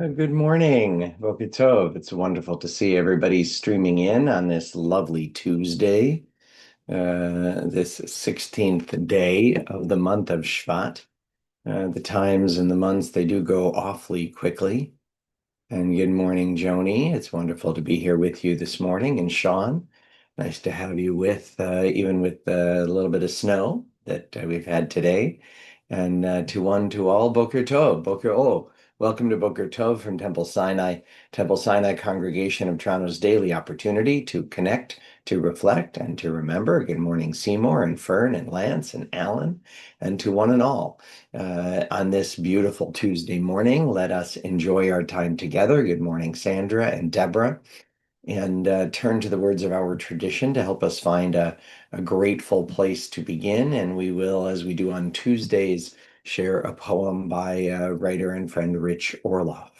Good morning, Boker Tov. It's wonderful to see everybody streaming in on this lovely Tuesday, this 16th day of the month of Shvat. The times and the months, they do go awfully quickly. And good morning, Joni. It's wonderful to be here with you this morning. And Sean, nice to have you even with a little bit of snow that we've had today. And to all, Boker Tov. Welcome to Boker Tov from Temple Sinai. Temple Sinai Congregation of Toronto's daily opportunity to connect, to reflect, and to remember. Good morning, Seymour and Fern and Lance and Alan, and to one and all. On this beautiful Tuesday morning, let us enjoy our time together. Good morning, Sandra and Deborah, and turn to the words of our tradition to help us find a grateful place to begin. And we will, as we do on Tuesdays, share a poem by writer and friend Rich Orloff.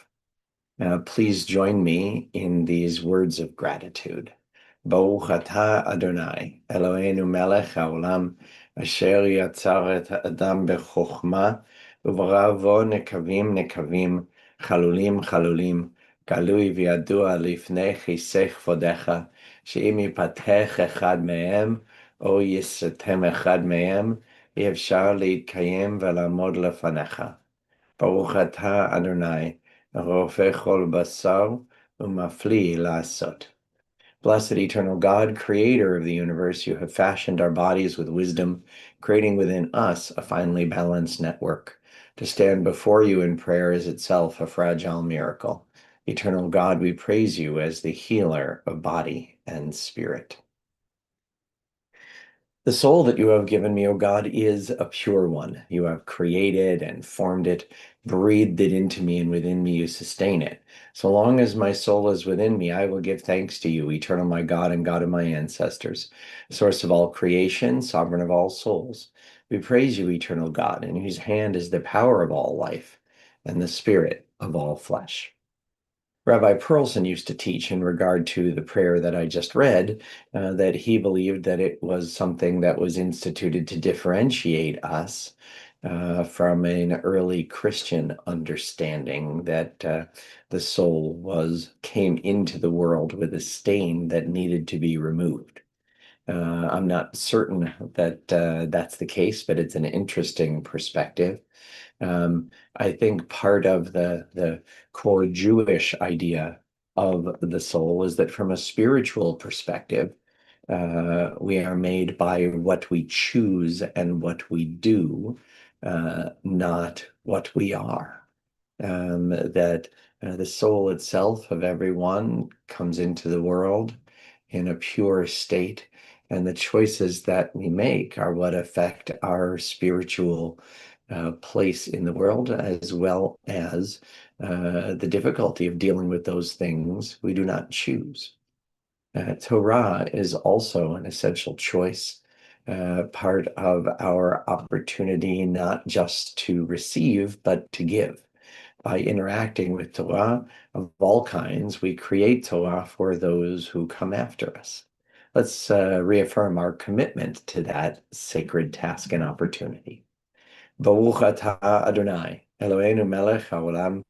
Please join me in these words of gratitude. Baruch atah Adonai, Eloheinu melech haolam, asher yatzar et ha'adam bechokma, uברא בו נקבים נקבים, חלולים חלולים, גלוי וידוע לפני כיסא כבודך, שאם ייפתח אחד מהם, או יסתם אחד מהם, אי אפשר להתקיים ולעמוד לפניך. ברוך אתה אדוני, רופא כל בשר, ומפליא לעשות. Blessed eternal God, creator of the universe, you have fashioned our bodies with wisdom, creating within us a finely balanced network. To stand before you in prayer is itself a fragile miracle. Eternal God, we praise you as the healer of body and spirit. The soul that you have given me, O God, is a pure one. You have created and formed it, breathed it into me, and within me you sustain it. So long as my soul is within me, I will give thanks to you, eternal my God and God of my ancestors, source of all creation, sovereign of all souls. We praise you, eternal God, in whose hand is the power of all life and the spirit of all flesh. Rabbi Perlson used to teach in regard to the prayer that I just read, that he believed that it was something that was instituted to differentiate us from an early Christian understanding that the soul came into the world with a stain that needed to be removed. I'm not certain that that's the case, but it's an interesting perspective. I think part of the core Jewish idea of the soul is that from a spiritual perspective, we are made by what we choose and what we do, not what we are. That the soul itself of everyone comes into the world in a pure state, and the choices that we make are what affect our spiritual place in the world, as well as the difficulty of dealing with those things we do not choose. Torah is also an essential choice, part of our opportunity not just to receive, but to give. By interacting with Torah of all kinds, we create Torah for those who come after us. Let's reaffirm our commitment to that sacred task and opportunity. Baruch atah Adonai, Eloheinu melech haolam,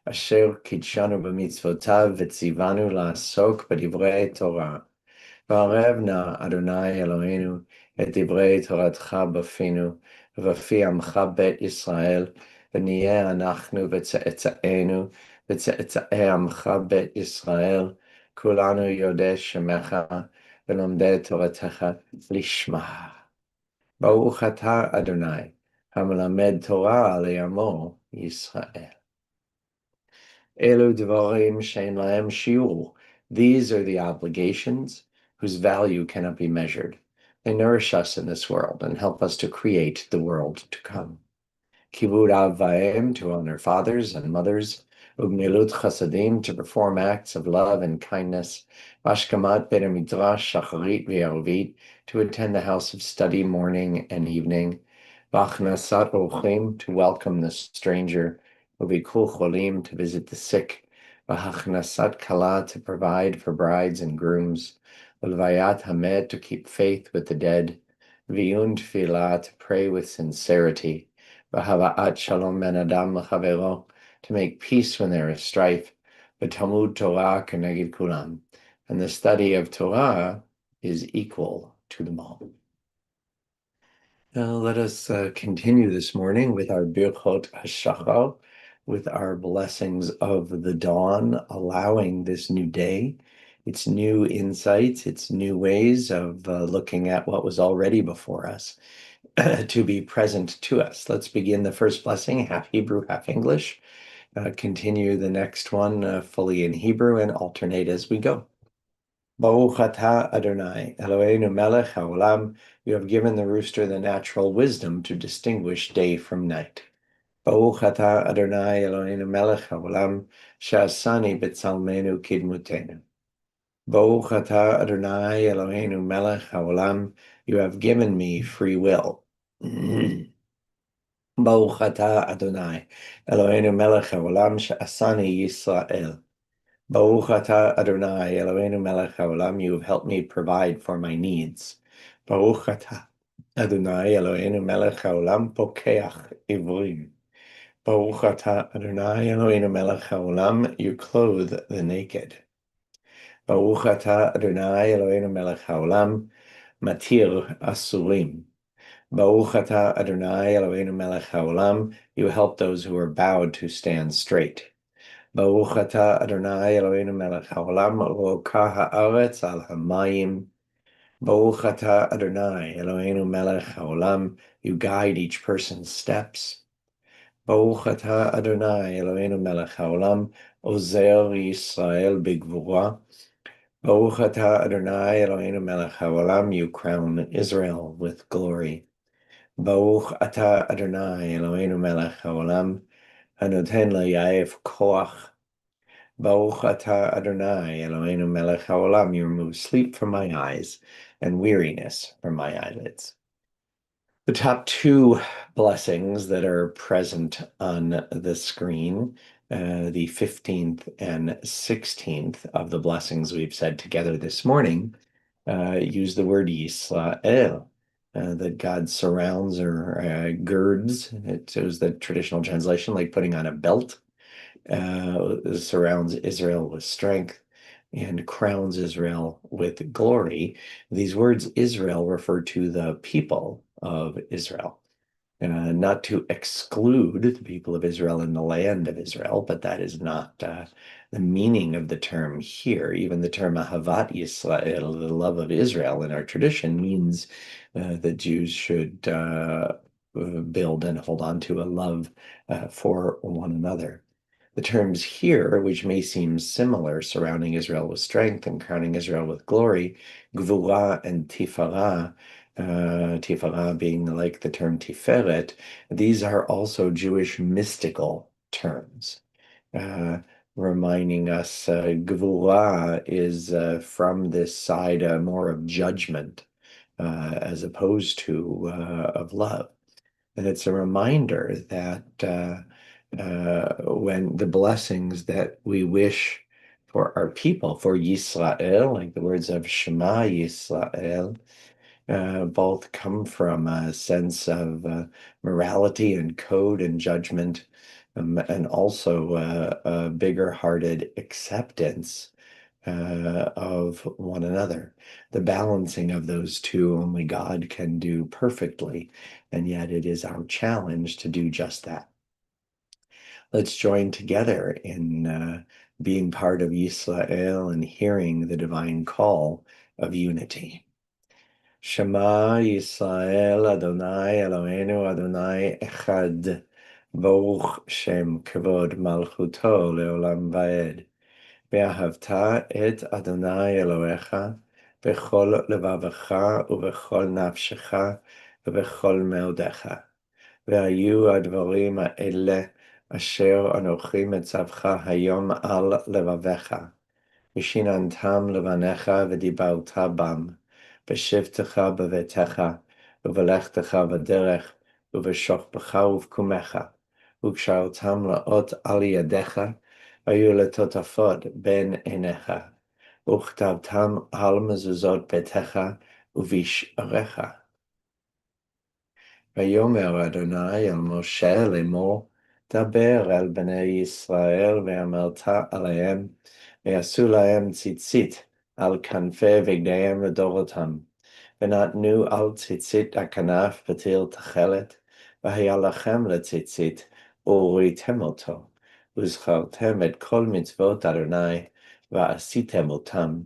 asher kitshanu b'mitzvotav v'tzivanu la'asok b'divrei Torah. V'arev na Adonai Eloheinu et divrei Toratcha b'finu, v'fi amcha bet Yisrael, ונהיה אנחנו וצאצאינו וצאצאי עמך בית ישראל, כולנו יודעי שמך ולומדי תורתך לשמה. ברוך אתה אדוני, המלמד תורה על עמו ישראל. אלו דברים שאין להם שיעור. These are the obligations whose value cannot be measured. They nourish us in this world and help us to create the world to come. Kibud av va'em, to honor fathers and mothers, ugmilut chasadim, to perform acts of love and kindness, vashkamat beit midrash shacharit v'arvit, to attend the house of study morning and evening, v'achnasat ochim, to welcome the stranger, uvikul cholim, to visit the sick, v'achnasat kala, to provide for brides and grooms, v'lvayat hamed, to keep faith with the dead, v'yun tefillah, to pray with sincerity, V'hava'at shalom ben adam l'chavero, to make peace when there is strife, v'talmud Torah keneged kulam, and the study of Torah is equal to them all. Now let us continue this morning with our Birchot HaShachar, with our blessings of the dawn, allowing this new day, its new insights, its new ways of looking at what was already before us, to be present to us. Let's begin the first blessing, half Hebrew, half English. Continue the next one fully in Hebrew and alternate as we go. Baruch atah Adonai, Eloheinu melech haolam, you have given the rooster the natural wisdom to distinguish day from night. Baruch atah Adonai, Eloheinu melech haolam, she'asani b'tzalmenu kidmutenu. Baruch atah Adonai, Eloheinu melech haolam, you have given me free will. Baruch atah Adonai, Eloheinu melech haolam, she'asani Yisrael. Baruch atah Adonai, Eloheinu melech haolam, you have helped me provide for my needs. Baruch atah Adonai, Eloheinu melech haolam, pokeach ivrim. Baruch atah Adonai, Eloheinu melech haolam, you clothe the naked. Baruch atah Adonai, Eloheinu melech haolam, matir asurim. Baruch atah Adonai, Eloheinu melech haolam, you help those who are bowed to stand straight. Baruch atah Adonai Eloheinu melech haolam roka haaretz al hamayim. Baruch atah Adonai Eloheinu melech haolam, you guide each person's steps. Baruch atah Adonai Eloheinu melech haolam, ozer Yisrael b'gvura. Baruch atah Adonai Eloheinu melech haolam, you crown Israel with glory. Baruch atah Adonai Eloheinu melech haolam, hanoten le'yaef koach. Baruch atah Adonai Eloheinu melech haolam, you remove sleep from my eyes and weariness from my eyelids. The top two blessings that are present on the screen, the 15th and 16th of the blessings we've said together this morning, use the word Yisrael, that God surrounds or girds. It was the traditional translation, like putting on a belt. Surrounds Israel with strength and crowns Israel with glory. These words Israel refer to the people of Israel, not to exclude the people of Israel in the land of Israel, but that is not the meaning of the term here. Even the term Ahavat Yisrael, the love of Israel in our tradition, means that Jews should build and hold on to a love for one another. The terms here, which may seem similar, surrounding Israel with strength and crowning Israel with glory, Gvura and Tifara, Tifara being like the term Tiferet, these are also Jewish mystical terms, reminding us Gvura is from this side more of judgment as opposed to of love. And it's a reminder that when the blessings that we wish for our people, for Yisrael, like the words of Shema Yisrael, both come from a sense of morality and code and judgment, and also a bigger-hearted acceptance of one another. The balancing of those two only God can do perfectly, and yet it is our challenge to do just that. Let's join together in being part of Yisrael and hearing the divine call of unity. Shema Yisrael Adonai Eloheinu Adonai Echad, Baruch Shem Kavod Malchuto Leolam Vaed. Ve'ahavta et Adonai Elohecha bechol levavecha ubechol nafshecha ubechol meodecha. והיו הדברים האלה אשר אנוכי מצווך היום על לבביך, ושיננתם לבניך ודיברת בם, בשבתך בביתך, ובלכתך בדרך, ובשוכבך ובקומך, וקשרתם לאות על ידיך, היו לטוטפות בין עיניך, וכתבתם על מזוזות ביתך ובשעריך. ויאמר אדוני אל משה לאמור, דבר אל בני ישראל ואמרת עליהם, ויעשו להם ציצית על כנפי בגדיהם לדורותם. ונתנו על ציצית הכנף פתיל תכלת, והיה לכם לציצית, וראיתם אותו, וזכרתם את כל מצוות אדוני, ועשיתם אותם,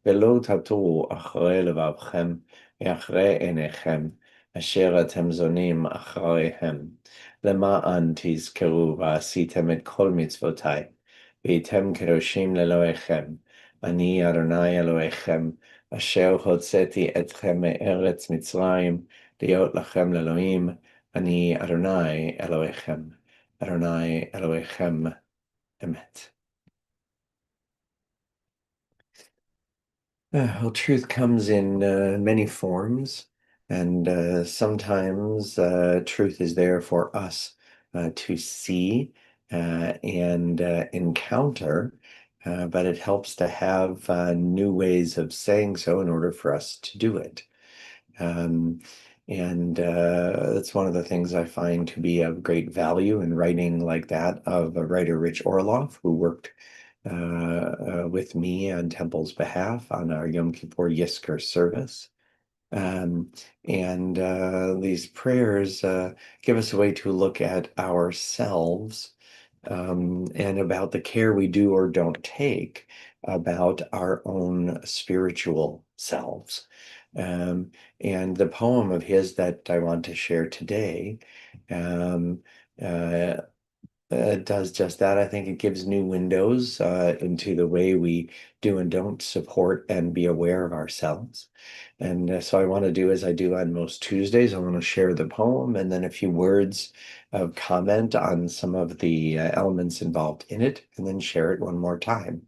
ולא תטורו אחרי לבבכם, ואחרי עיניכם, אשר אתם זונים אחריהם. למען תזכרו ועשיתם את כל מצוותיי, והייתם קדושים לאלוהיכם. אני אדוני אלוהיכם, אשר הוצאתי אתכם מארץ מצרים, להיות לכם לאלוהים. אני אדוני אלוהיכם. אדוני אלוהיכם אמת. Well, truth comes in many forms, and sometimes truth is there for us to see and encounter, but it helps to have new ways of saying so in order for us to do it. And that's one of the things I find to be of great value in writing like that of writer Rich Orloff, who worked with me on Temple's behalf on our Yom Kippur Yisker service. And these prayers give us a way to look at ourselves and about the care we do or don't take about our own spiritual selves. And the poem of his that I want to share today does just that. I think it gives new windows into the way we do and don't support and be aware of ourselves. And so I want to do as I do on most Tuesdays. I want to share the poem and then a few words of comment on some of the elements involved in it, and then share it one more time.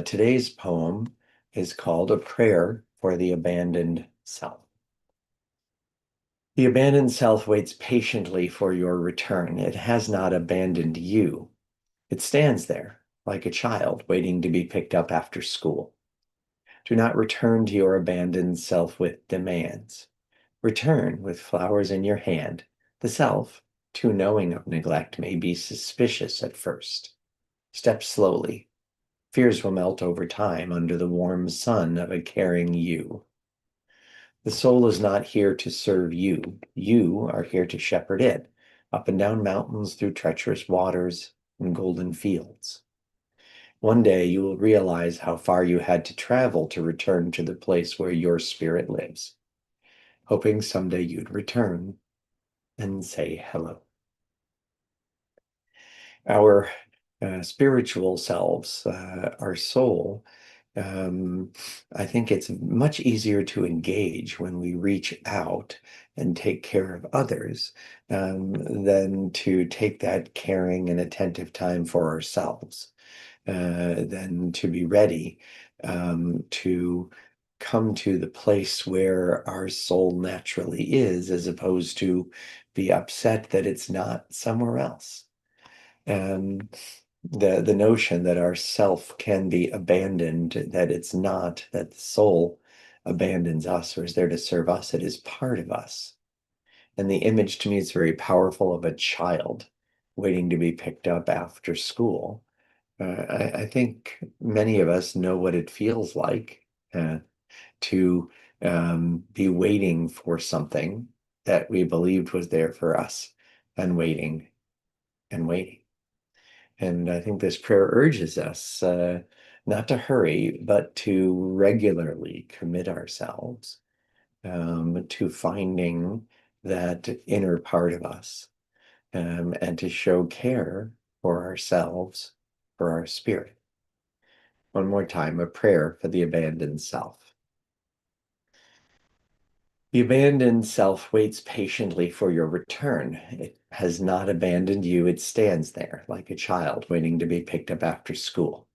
Today's poem is called A Prayer for the Abandoned Self. The abandoned self waits patiently for your return. It has not abandoned you. It stands there like a child waiting to be picked up after school. Do not return to your abandoned self with demands. Return with flowers in your hand. The self, too knowing of neglect, may be suspicious at first. Step slowly. Fears will melt over time under the warm sun of a caring you. The soul is not here to serve you. You are here to shepherd it, up and down mountains, through treacherous waters and golden fields. One day you will realize how far you had to travel to return to the place where your spirit lives, hoping someday you'd return and say hello. Our spiritual selves, our soul, I think it's much easier to engage when we reach out and take care of others than to take that caring and attentive time for ourselves, than to be ready to come to the place where our soul naturally is, as opposed to be upset that it's not somewhere else. And the notion that our self can be abandoned, that it's not, that the soul abandons us or is there to serve us, it is part of us. And the image to me is very powerful of a child waiting to be picked up after school. I think many of us know what it feels like to be waiting for something that we believed was there for us, and waiting and waiting. And I think this prayer urges us not to hurry, but to regularly commit ourselves to finding that inner part of us, and to show care for ourselves, for our spirit. One more time, a prayer for the abandoned self. The abandoned self waits patiently for your return. It has not abandoned you. It stands there like a child waiting to be picked up after school.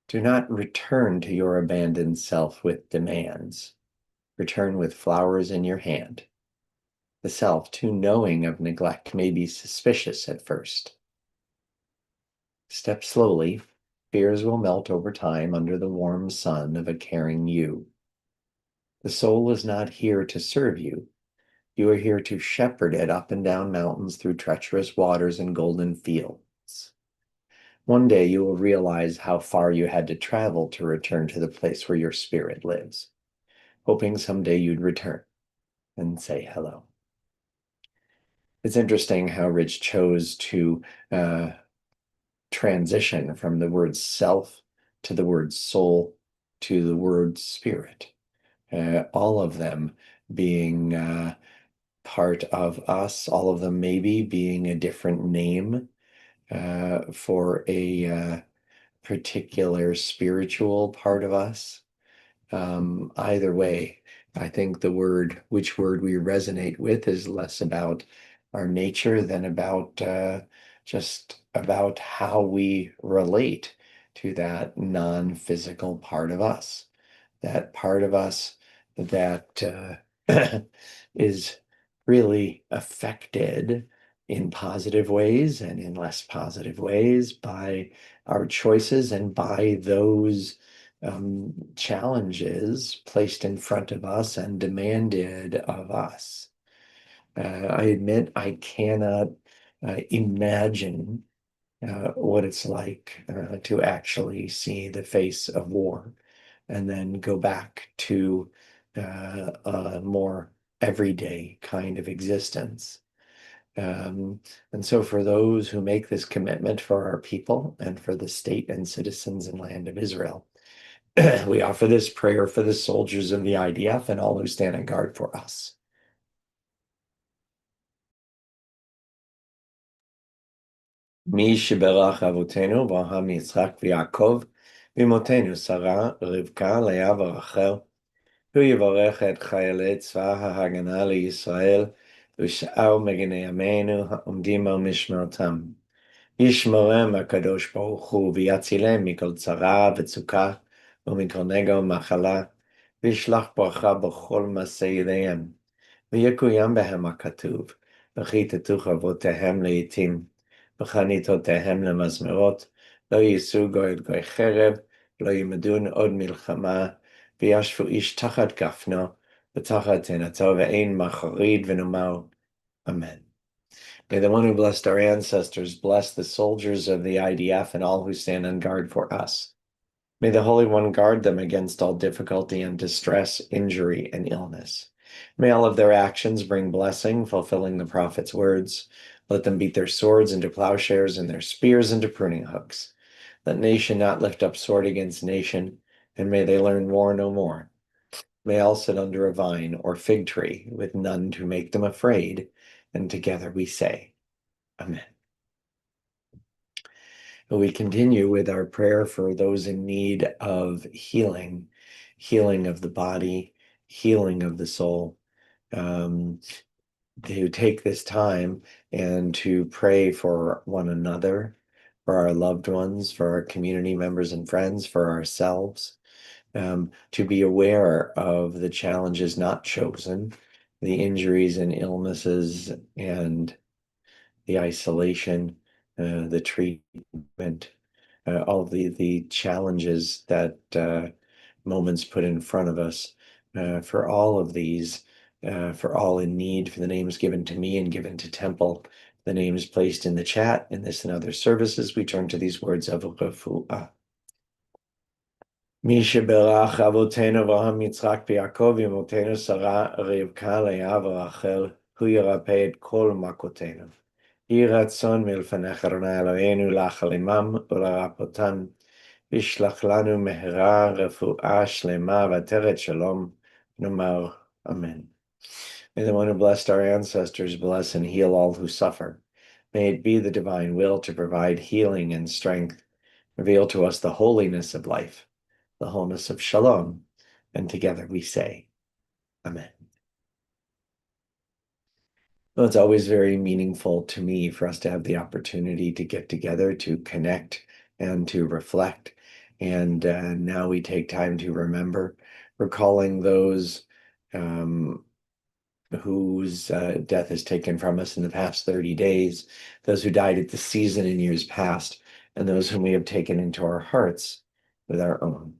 Do not return to your abandoned self with demands. Return with flowers in your hand. The self, too knowing of neglect, may be suspicious at first. Step slowly. Fears will melt over time under the warm sun of a caring you. The soul is not here to serve you. You are here to shepherd it up and down mountains through treacherous waters and golden fields. One day you will realize how far you had to travel to return to the place where your spirit lives, hoping someday you'd return and say hello. It's interesting how Rich chose to transition from the word self to the word soul to the word spirit, all of them being part of us, all of them maybe being a different name for a particular spiritual part of us. Either way, I think which word we resonate with is less about our nature than about just about how we relate to that non-physical part of us, that part of us that is really affected in positive ways and in less positive ways by our choices and by those challenges placed in front of us and demanded of us. I admit I cannot imagine what it's like to actually see the face of war and then go back to a more everyday kind of existence. And so for those who make this commitment for our people and for the state and citizens and land of Israel, we offer this prayer for the soldiers of the IDF and all who stand on guard for us. מי שברך אבותינו, אברהם, יצחק ויעקב, ואמותינו שרה, רבקה, לאה ורחל, הוא יברך את חיילי צבא ההגנה לישראל ושאר מגיני עמנו העומדים על משמרתם. ישמרם הקדוש ברוך הוא ויצילם מכל צרה וצוקה ומכל נגע ומחלה, וישלח ברכה בכל מעשה ידיהם. ויקוים בהם הכתוב, וכיתתו חרבותיהם לעתים, וחניתותיהם למזמרות, לא יישאו גוי את גוי חרב, לא ילמדון עוד מלחמה, וישבו איש תחת גפנו, ותחת תאנתו, ואין מחריד ונאמר, Amen. May the one who blessed our ancestors bless the soldiers of the IDF and all who stand on guard for us. May the Holy One guard them against all difficulty and distress, injury, and illness. May all of their actions bring blessing, fulfilling the prophet's words. Let them beat their swords into plowshares and their spears into pruning hooks. Let nation not lift up sword against nation, and may they learn war no more. May all sit under a vine or fig tree with none to make them afraid, and together we say, Amen. We continue with our prayer for those in need of healing, healing of the body, healing of the soul, to take this time and to pray for one another, for our loved ones, for our community members and friends, for ourselves, to be aware of the challenges not chosen, the injuries and illnesses and the isolation, the treatment, all of the challenges that moments put in front of us. For all of these, for all in need, for the names given to me and given to Temple, the names placed in the chat, in this and other services, we turn to these words of refuah. מי שברך אבותינו אברהם יצחק ויעקב ואמותינו שרה רבקה לאה ורחל הוא ירפא את כל מכותינו. יהי רצון מלפניך אדוני אלוהינו לחל עמם ולרפאותם וישלח לנו מהרה רפואה שלמה ועטרת שלום נאמר Amen. May the one who blessed our ancestors bless and heal all who suffer. May it be the divine will to provide healing and strength, reveal to us the holiness of life, the wholeness of shalom, and together we say, Amen. Well, it's always very meaningful to me for us to have the opportunity to get together, to connect, and to reflect. And now we take time to remember, recalling those whose death is taken from us in the past 30 days, those who died at the season in years past, and those whom we have taken into our hearts with our own.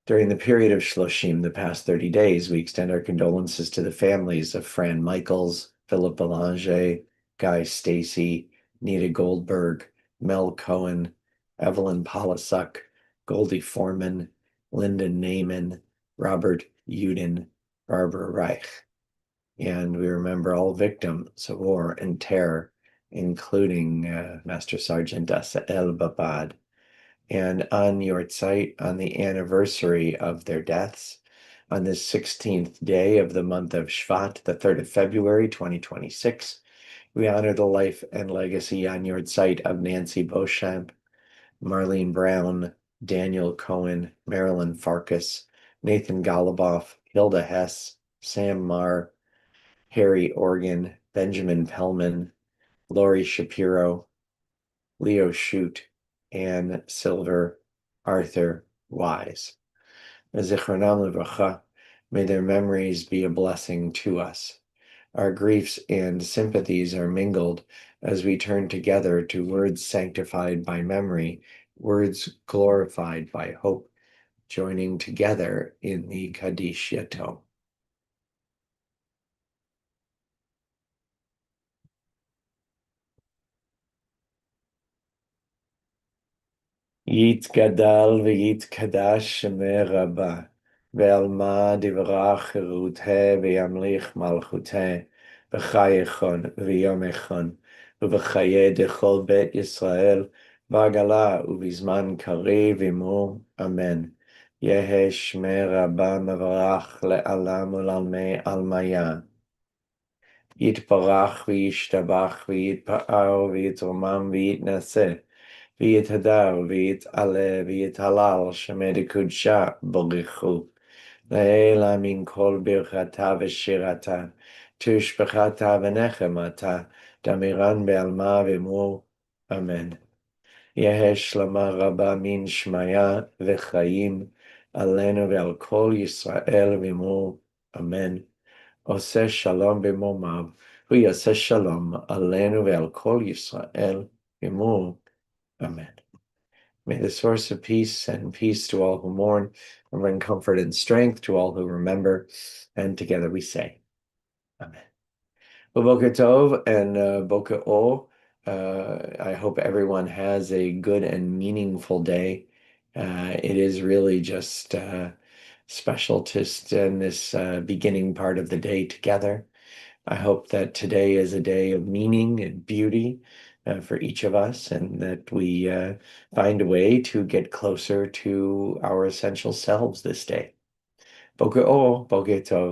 During the period of Shloshim, the past 30 days, we extend our condolences to the families of Fran Michaels, Philip Belanger, Guy Stacy, Nita Goldberg, Mel Cohen, Evelyn Polasuk, Goldie Foreman, Lyndon Naiman, Robert Uden, Barbara Reich. And we remember all victims of war and terror, including Master Sergeant Asa El Babad. And on Yahrzeit, on the anniversary of their deaths, on this 16th day of the month of Shvat, the 3rd of February, 2026, we honor the life and legacy on Yahrzeit of Nancy Beauchamp, Marlene Brown, Daniel Cohen, Marilyn Farkas, Nathan Goluboff, Hilda Hess, Sam Marr, Harry Organ, Benjamin Pellman, Laurie Shapiro, Leo Shute, Anne Silver, Arthur Wise. Zichronam Livracha, may their memories be a blessing to us. Our griefs and sympathies are mingled as we turn together to words sanctified by memory, words glorified by hope, joining together in the Kaddish Yatom. יתגדל ויתקדש שמי רבה, ועלמא דברה חירותה וימליך מלכותה, בחייכון ויומכון, ובחיי דכל בית ישראל, בעגלה ובזמן קריב עמו, אמן. יהא שמי רבה מברך לעלם ולעלמי עלמיה. יתברך וישתבח ויתפאר ויתרומם ויתנשא, ויתהדר ויתעלה ויתהלל שמי דקודשה בריחו. לעילה מן כל ברכתה ושירתה, תשבחתה ונחמתה, דמירן בעלמה ואמור, אמן. יהא שלמה רבה מן שמיה וחיים עלינו ועל כל ישראל ואמור, אמן. עושה שלום במומיו, הוא יעשה שלום עלינו ועל כל ישראל ואמור, amen. May the source of peace and peace to all who mourn and bring comfort and strength to all who remember. And together we say, amen. Well, Boker Tov and Boker O. I hope everyone has a good and meaningful day. It is really just special to spend this beginning part of the day together. I hope that today is a day of meaning and beauty for each of us, and that we find a way to get closer to our essential selves this day. Boker O, Boker Tov.